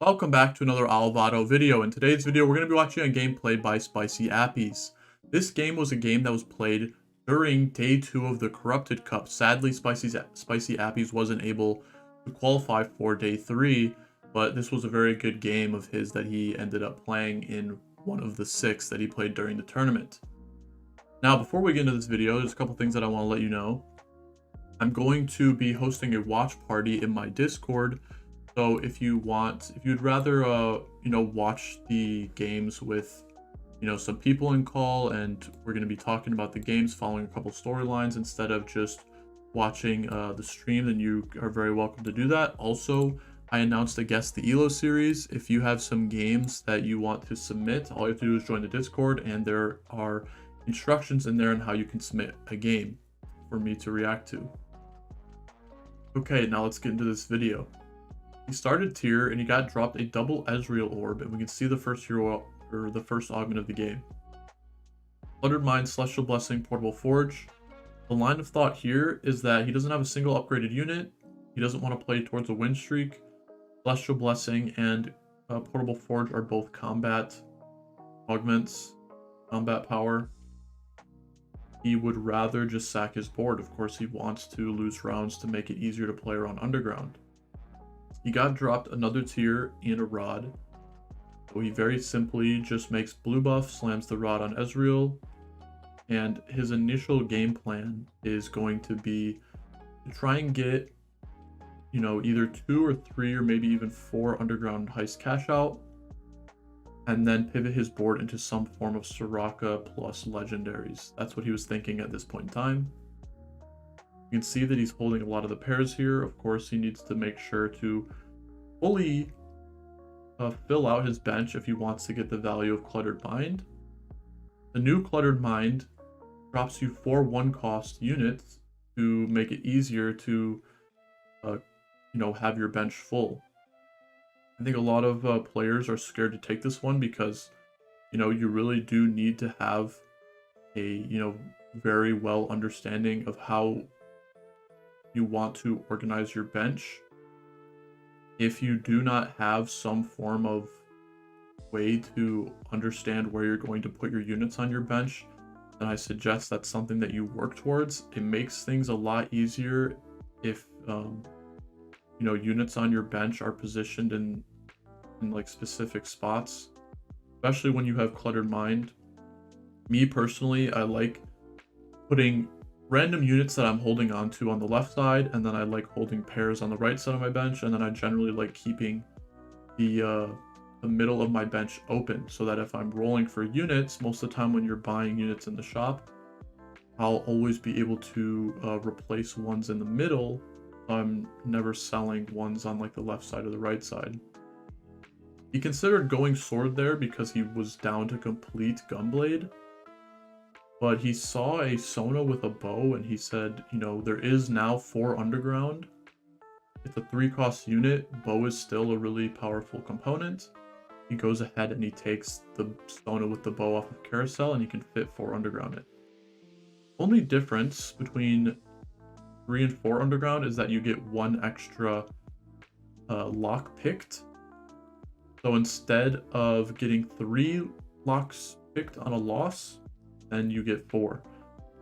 Welcome back to another Alvado video. In today's video, we're going to be watching a gameplay by Spicy Appies. This game was a game that was played during day 2 of the Corrupted Cup. Sadly, Spicy Appies wasn't able to qualify for day 3, but this was a very good game of his that he ended up playing in one of the 6 that he played during the tournament. Now, before we get into this video, there's a couple things that I want to let you know. I'm going to be hosting a watch party in my Discord. So if you'd rather, watch the games with, some people in call, and we're going to be talking about the games, following a couple storylines instead of just watching the stream, then you are very welcome to do that. Also, I announced a Guess the ELO series. If you have some games that you want to submit, all you have to do is join the Discord, and there are instructions in there on how you can submit a game for me to react to. Okay, now let's get into this video. He started tier and he got dropped a double Ezreal orb, and we can see the first hero or the first augment of the game. Cluttered Mind, Celestial Blessing, Portable Forge. The line of thought here is that he doesn't have a single upgraded unit. He doesn't want to play towards a win streak. Celestial Blessing and Portable Forge are both combat augments, combat power. He would rather just sack his board. Of course, he wants to lose rounds to make it easier to play around Underground. He got dropped another tier and a rod. So he very simply just makes blue buff, slams the rod on Ezreal, and his initial game plan is going to be to try and get, either 2 or 3 or maybe even 4 Underground heist cash out, and then pivot his board into some form of Soraka plus legendaries. That's what he was thinking at this point in time. You can see that he's holding a lot of the pairs here. Of course, he needs to make sure to fully fill out his bench if he wants to get the value of Cluttered Mind. The new Cluttered Mind drops you 4 1-cost units to make it easier to, have your bench full. I think a lot of players are scared to take this one because, you really do need to have a, very well understanding of how you want to organize your bench. If you do not have some form of way to understand where you're going to put your units on your bench, then I suggest that's something that you work towards. It makes things a lot easier if units on your bench are positioned in like specific spots, especially when you have Cluttered Mind. Me personally, I like putting random units that I'm holding on to on the left side, and then I like holding pairs on the right side of my bench, and then I generally like keeping the middle of my bench open so that if I'm rolling for units, most of the time when you're buying units in the shop, I'll always be able to replace ones in the middle. I'm never selling ones on like the left side or the right side. He considered going sword there because he was down to complete Gunblade, but he saw a Sona with a bow and he said, there is now 4 Underground. It's a 3-cost unit. Bow is still a really powerful component. He goes ahead and he takes the Sona with the bow off of Carousel, and he can fit 4 Underground it. Only difference between 3 and 4 Underground is that you get 1 extra lock picked. So instead of getting 3 locks picked on a loss, then you get 4.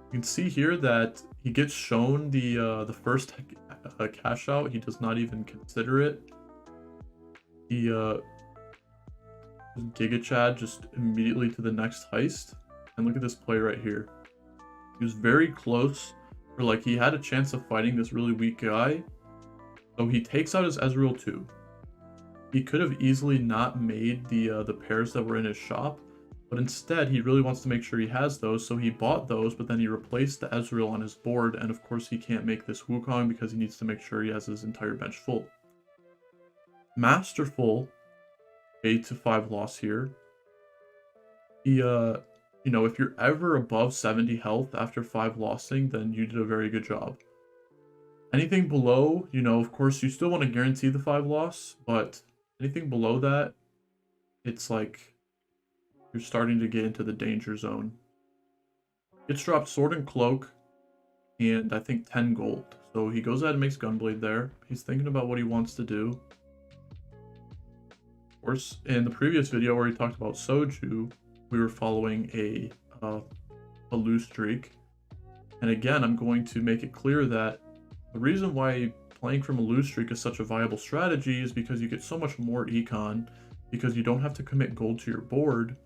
You can see here that he gets shown the first cash out. He does not even consider it. He Giga Chad just immediately to the next heist. And look at this play right here. He was very close, or like he had a chance of fighting this really weak guy. So he takes out his Ezreal too. He could have easily not made the pairs that were in his shop, but instead he really wants to make sure he has those, so he bought those, but then he replaced the Ezreal on his board, and of course he can't make this Wukong because he needs to make sure he has his entire bench full. Masterful 8-5 loss here. He if you're ever above 70 health after 5 lossing, then you did a very good job. Anything below, of course you still want to guarantee the 5 loss, but anything below that, it's like you're starting to get into the danger zone. Gets dropped Sword and Cloak, and I think 10 gold. So he goes ahead and makes Gunblade there. He's thinking about what he wants to do. Of course, in the previous video where we talked about Soju, we were following a loose streak. And again, I'm going to make it clear that the reason why playing from a lose streak is such a viable strategy is because you get so much more econ, because you don't have to commit gold to your board,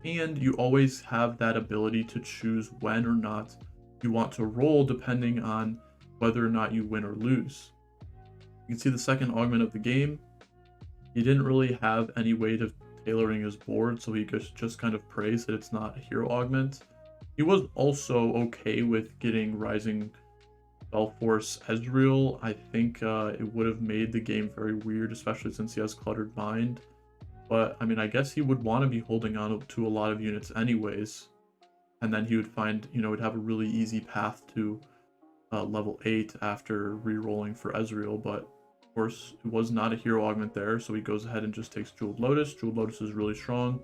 and you always have that ability to choose when or not you want to roll depending on whether or not you win or lose. You can see the second augment of the game. He didn't really have any way of tailoring his board, so he just kind of prays that it's not a hero augment. He was also okay with getting Rising Spellforce Ezreal. I think it would have made the game very weird, especially since he has Cluttered Mind. But, I mean, I guess he would want to be holding on to a lot of units anyways. And then he would find, would have a really easy path to level 8 after re-rolling for Ezreal. But, of course, it was not a hero augment there, so he goes ahead and just takes Jeweled Lotus. Jeweled Lotus is really strong.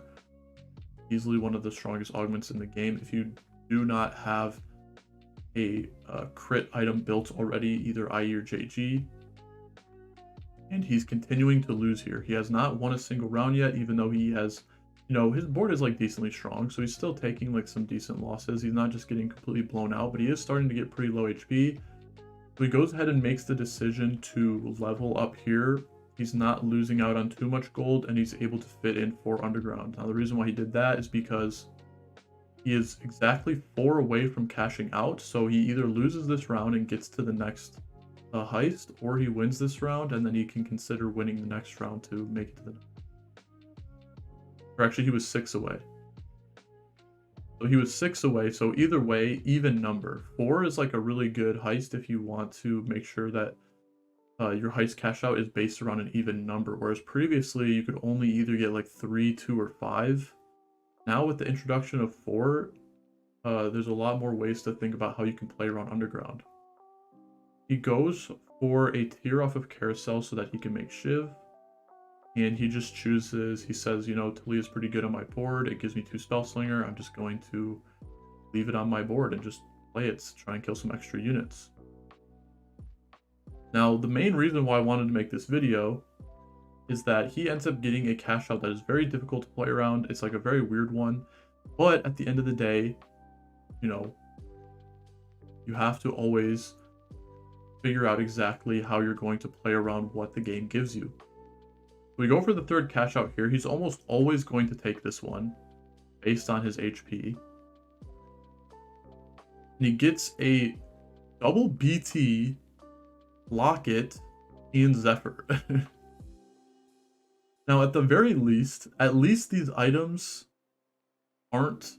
Easily one of the strongest augments in the game. If you do not have a crit item built already, either IE or JG. And he's continuing to lose here. He has not won a single round yet, even though he has, his board is like decently strong, so he's still taking like some decent losses. He's not just getting completely blown out, but he is starting to get pretty low HP. So he goes ahead and makes the decision to level up here. He's not losing out on too much gold, and he's able to fit in 4 underground. Now the reason why he did that is because he is exactly 4 away from cashing out, so he either loses this round and gets to the next heist, or he wins this round and then he can consider winning the next round to make it to the next. Or actually, he was 6 away. So he was 6 away, so either way, even number. 4 is like a really good heist if you want to make sure that your heist cash out is based around an even number, whereas previously you could only either get like 3, 2, or 5. Now with the introduction of 4, there's a lot more ways to think about how you can play around underground. He goes for a tier off of Carousel so that he can make Shiv. And he just chooses, he says, Talia is pretty good on my board. It gives me 2 Spellslinger. I'm just going to leave it on my board and just play it to try and kill some extra units. Now, the main reason why I wanted to make this video is that he ends up getting a cash out that is very difficult to play around. It's like a very weird one. But at the end of the day, you have to always figure out exactly how you're going to play around what the game gives you. We go for the third cash out here. He's almost always going to take this one based on his HP. And he gets a double BT, Locket, and Zephyr. Now, at the very least, at least these items aren't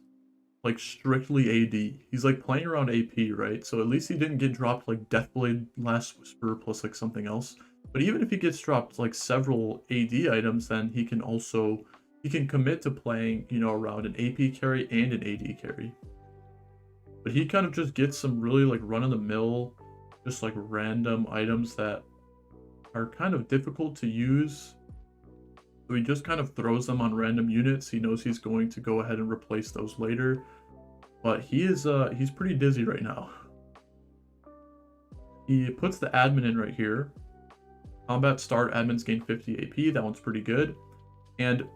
like strictly AD. He's like playing around AP, right? So at least he didn't get dropped like Deathblade, Last Whisper plus like something else. But even if he gets dropped like several AD items, then he can commit to playing, around an AP carry and an AD carry. But he kind of just gets some really like run-of-the-mill, just like random items that are kind of difficult to use. So he just kind of throws them on random units. He knows he's going to go ahead and replace those later. But he's pretty dizzy right now. He puts the admin in right here. Combat start, admins gain 50 AP. That one's pretty good. And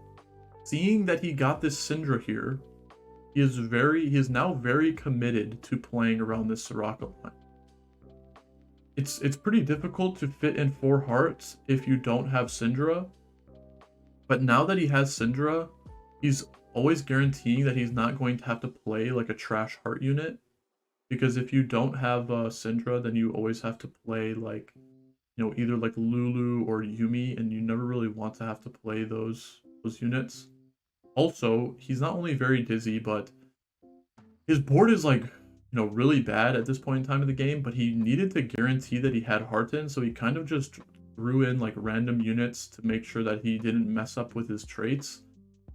seeing that he got this Syndra here, he is now very committed to playing around this Soraka line. It's pretty difficult to fit in 4 hearts if you don't have Syndra. But now that he has Syndra, he's always guaranteeing that he's not going to have to play like a trash heart unit. Because if you don't have Syndra, then you always have to play like, either like Lulu or Yumi, and you never really want to have to play those units. Also, he's not only very dizzy, but his board is like, really bad at this point in time of the game, but he needed to guarantee that he had Hearten, so he kind of just threw in like random units to make sure that he didn't mess up with his traits,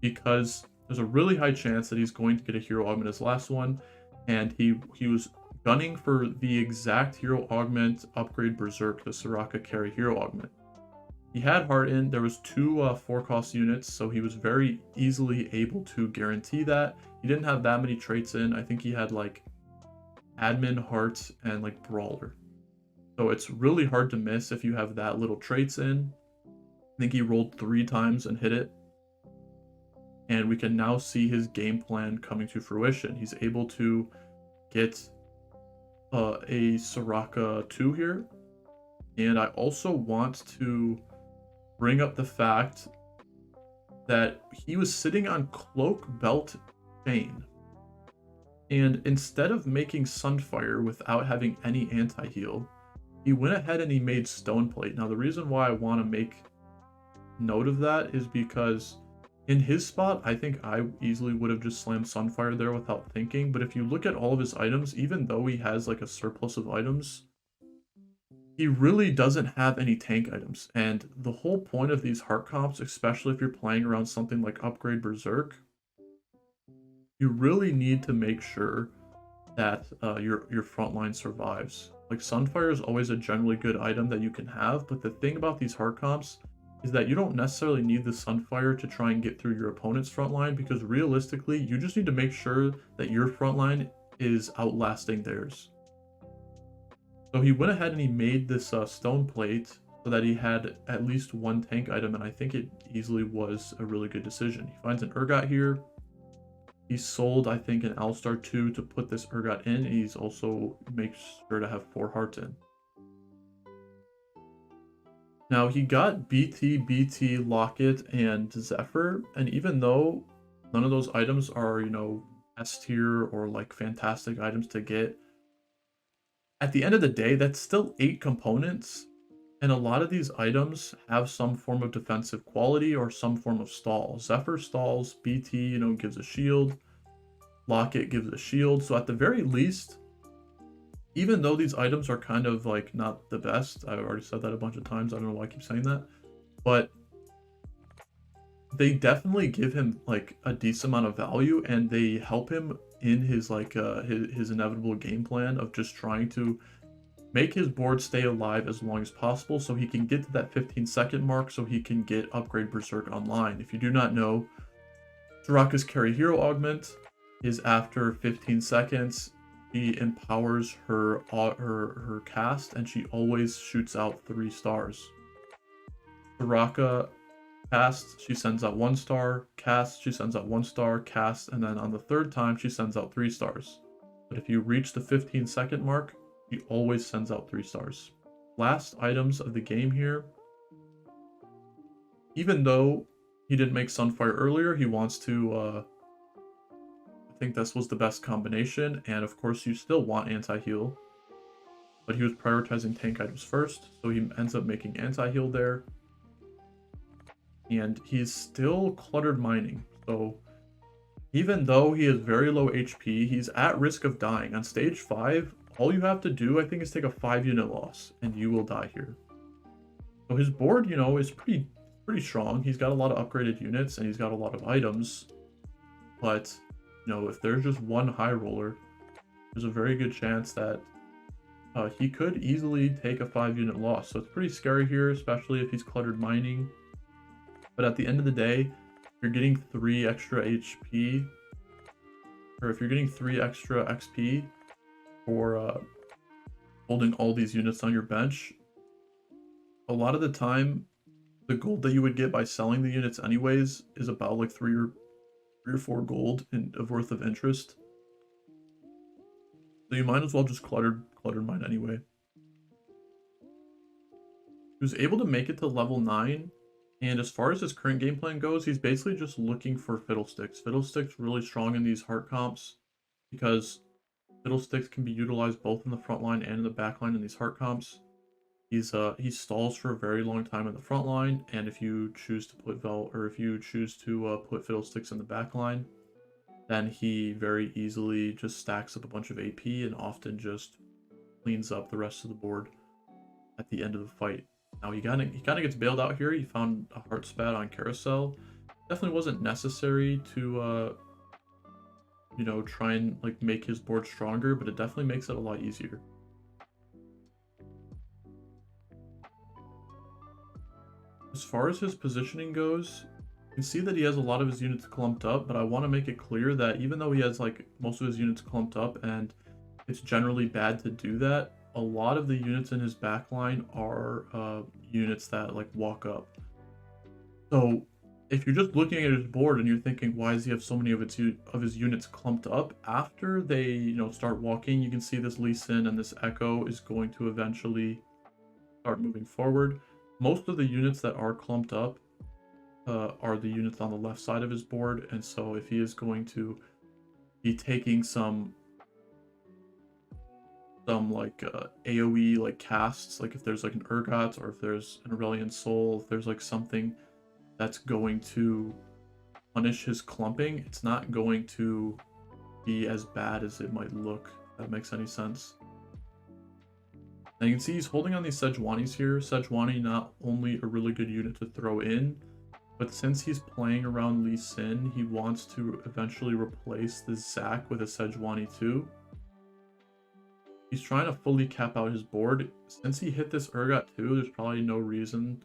because there's a really high chance that he's going to get a hero augment as last one, and he was gunning for the exact hero augment upgrade Berserk, the Soraka carry hero augment. He had Hearten, there was 2 4-cost units, so he was very easily able to guarantee that. He didn't have that many traits in. I think he had like admin, heart, and like brawler. So it's really hard to miss if you have that little traits in. I think he rolled 3 times and hit it. And we can now see his game plan coming to fruition. He's able to get a Soraka 2 here. And I also want to bring up the fact that he was sitting on Cloak Belt Chain. And instead of making Sunfire without having any anti-heal, he went ahead and he made Stone Plate. Now the reason why I want to make note of that is because in his spot, I think I easily would have just slammed Sunfire there without thinking. But if you look at all of his items, even though he has like a surplus of items, he really doesn't have any tank items. And the whole point of these heart comps, especially if you're playing around something like Upgrade Berserk, you really need to make sure that your front line survives. Like Sunfire is always a generally good item that you can have, but the thing about these heart comps is that you don't necessarily need the Sunfire to try and get through your opponent's front line, because realistically, you just need to make sure that your front line is outlasting theirs. So he went ahead and he made this Stone Plate so that he had at least one tank item, and I think it easily was a really good decision. He finds an Urgot here. He sold, I think, an Alistar 2 to put this Urgot in. He's also makes sure to have 4 hearts in. Now, he got BT, Locket, and Zephyr, and even though none of those items are, you know, S tier or like fantastic items to get, at the end of the day, that's still 8 components, and a lot of these items have some form of defensive quality or some form of stall. Zephyr stalls, BT, you know, gives a shield, Locket gives a shield, so at the very least, even though these items are kind of like not the best, I've already said that a bunch of times, I don't know why I keep saying that, but they definitely give him like a decent amount of value, and they help him in his like his inevitable game plan of just trying to make his board stay alive as long as possible so he can get to that 15-second mark so he can get Upgrade Berserk online. If you do not know, Soraka's carry hero augment is after 15 seconds. She empowers her cast, and she always shoots out 3 stars. Soraka cast, she sends out 1 star, cast, she sends out 1 star, cast, and then on the 3rd time, she sends out 3 stars. But if you reach the 15-second mark, she always sends out 3 stars. Last items of the game here. Even though he didn't make Sunfire earlier, he wants to, I think this was the best combination, and of course you still want anti-heal. But he was prioritizing tank items first, so he ends up making anti-heal there. And he's still cluttered mining, so even though he has very low HP, he's at risk of dying. On stage 5, all you have to do, I think, is take a 5-unit loss, and you will die here. So his board, you know, is pretty strong. He's got a lot of upgraded units, and he's got a lot of items. But, you know, if there's just one high roller, there's a very good chance that he could easily take a 5-unit loss. So it's pretty scary here, especially if he's cluttered mining. But at the end of the day, you're getting 3 extra HP, or if you're getting 3 extra XP for holding all these units on your bench, a lot of the time, the gold that you would get by selling the units anyways is about like 3 or 4 gold of worth of interest. So you might as well just cluttered mine anyway. He was able to make it to level 9. And as far as his current game plan goes, he's basically just looking for Fiddlesticks. Fiddlesticks really strong in these heart comps because Fiddlesticks can be utilized both in the front line and in the back line in these heart comps. He stalls for a very long time in the front line, and if you choose to put put Fiddlesticks in the back line, then he very easily just stacks up a bunch of AP and often just cleans up the rest of the board at the end of the fight. Now he kind of gets bailed out here. He found a heart spat on Carousel. Definitely wasn't necessary to you know, try and like make his board stronger, but it definitely makes it a lot easier. As far as his positioning goes, you can see that he has a lot of his units clumped up, but I want to make it clear that even though he has like most of his units clumped up, and it's generally bad to do that, a lot of the units in his backline are units that like walk up. So if you're just looking at his board and you're thinking, why does he have so many of his units clumped up? After they, start walking, you can see this Lee Sin and this Echo is going to eventually start moving forward. Most of the units that are clumped up are the units on the left side of his board, and so if he is going to be taking some like AoE like casts, like if there's like an Urgot or if there's an Aurelian Soul, if there's like something that's going to punish his clumping, it's not going to be as bad as it might look, if that makes any sense. And you can see he's holding on these Sejuanis here. Sejuani, not only a really good unit to throw in, but since he's playing around Lee Sin, he wants to eventually replace the Zac with a Sejuani too. He's trying to fully cap out his board. Since he hit this Urgot too, there's probably no reason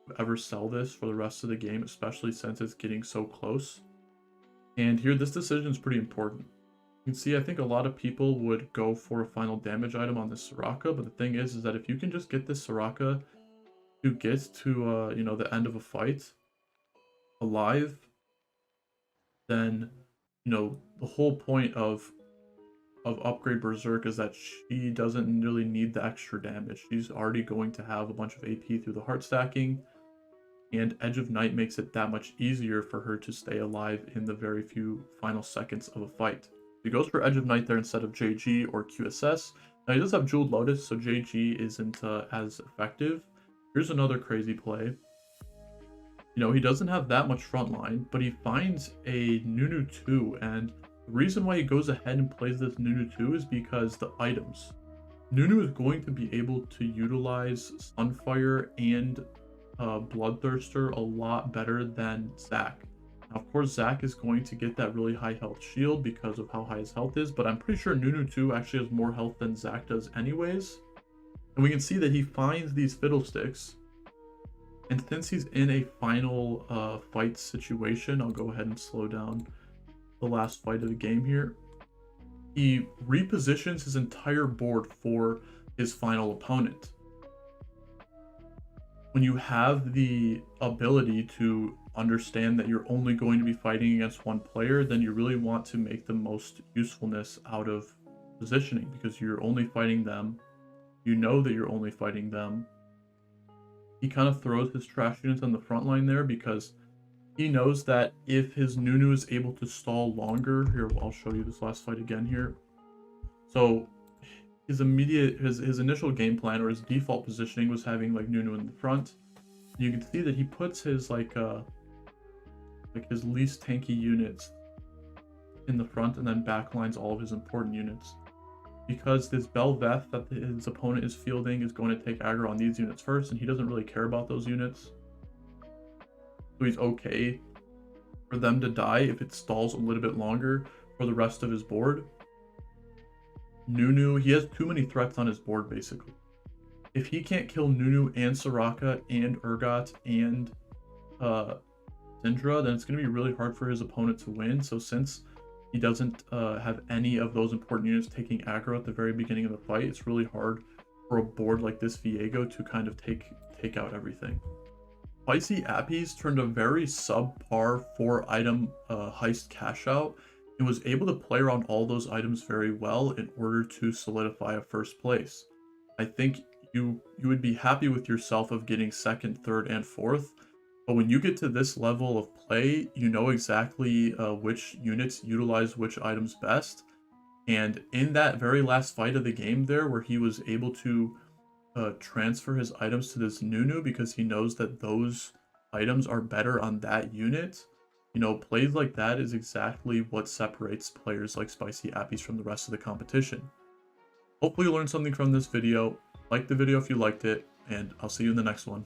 to ever sell this for the rest of the game, especially since it's getting so close. And here, this decision is pretty important. You can see, I think a lot of people would go for a final damage item on this Soraka, but the thing is that if you can just get this Soraka to get to, the end of a fight alive, then, the whole point of Upgrade Berserk is that she doesn't really need the extra damage. She's already going to have a bunch of AP through the heart stacking, and Edge of Night makes it that much easier for her to stay alive in the very few final seconds of a fight. He goes for Edge of Night there instead of JG or QSS. Now he does have Jeweled Lotus, so JG isn't as effective. Here's another crazy play. He doesn't have that much front line, but he finds a Nunu 2, and the reason why he goes ahead and plays this Nunu 2 is because the items. Nunu is going to be able to utilize Sunfire and Bloodthirster a lot better than Zac. Now, of course, Zac is going to get that really high health shield because of how high his health is, but I'm pretty sure Nunu 2 actually has more health than Zac does anyways. And we can see that he finds these Fiddlesticks. And since he's in a final fight situation, I'll go ahead and slow down the last fight of the game here. He repositions his entire board for his final opponent. When you have the ability to understand that you're only going to be fighting against one player, then you really want to make the most usefulness out of positioning, because you're only fighting them. You know that you're only fighting them. He kind of throws his trash units on the front line there because he knows that if his Nunu is able to stall longer, here, I'll show you this last fight again here. So his initial game plan, or his default positioning, was having like Nunu in the front. You can see that he puts his like his least tanky units in the front and then backlines all of his important units. Because this Belveth that his opponent is fielding is going to take aggro on these units first, and he doesn't really care about those units. So he's okay for them to die if it stalls a little bit longer for the rest of his board. Nunu, he has too many threats on his board, basically. If he can't kill Nunu and Soraka and Urgot and Syndra, then it's going to be really hard for his opponent to win. So since he doesn't have any of those important units taking aggro at the very beginning of the fight, it's really hard for a board like this Viego to kind of take out everything. Spicy Appies turned a very subpar 4-item heist cash out and was able to play around all those items very well in order to solidify a first place. I think you would be happy with yourself of getting second, third, and fourth, but when you get to this level of play, you know exactly which units utilize which items best. And in that very last fight of the game there, where he was able to transfer his items to this Nunu because he knows that those items are better on that unit, plays like that is exactly what separates players like Spicy Appies from the rest of the competition. Hopefully you learned something from this video. Like the video if you liked it, and I'll see you in the next one.